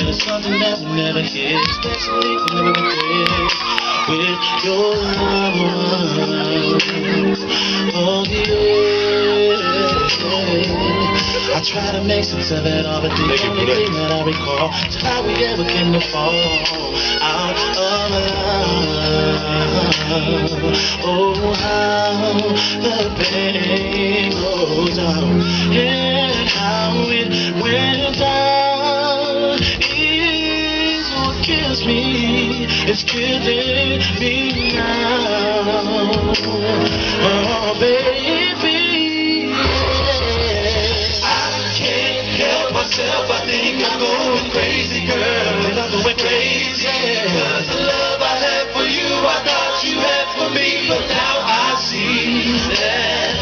and it's something that we never hit, especially whenever we quit with your love. Oh yeah, I try to make sense of it all, but the only thing that I recall is how we ever came to fall out of love. Oh, how the pain goes on and how it went down is what kills me. It's killing me now. Oh, baby, I can't help myself. I think I'm going crazy, girl. I'm going crazy. Cause the love I had for you, I thought you had for me, but now I see that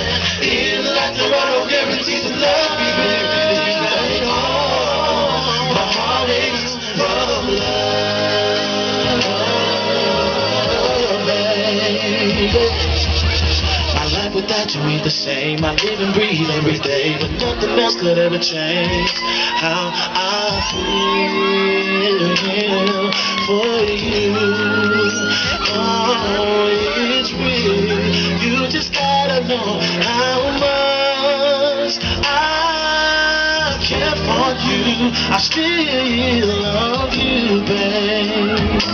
in life there are no guarantees of love. My heart aches from love, baby. My life without you ain't the same. I live and breathe every day, but nothing else could ever change how I feel for you. Oh, it's real. You just gotta know how much I care for you. I still love you, babe.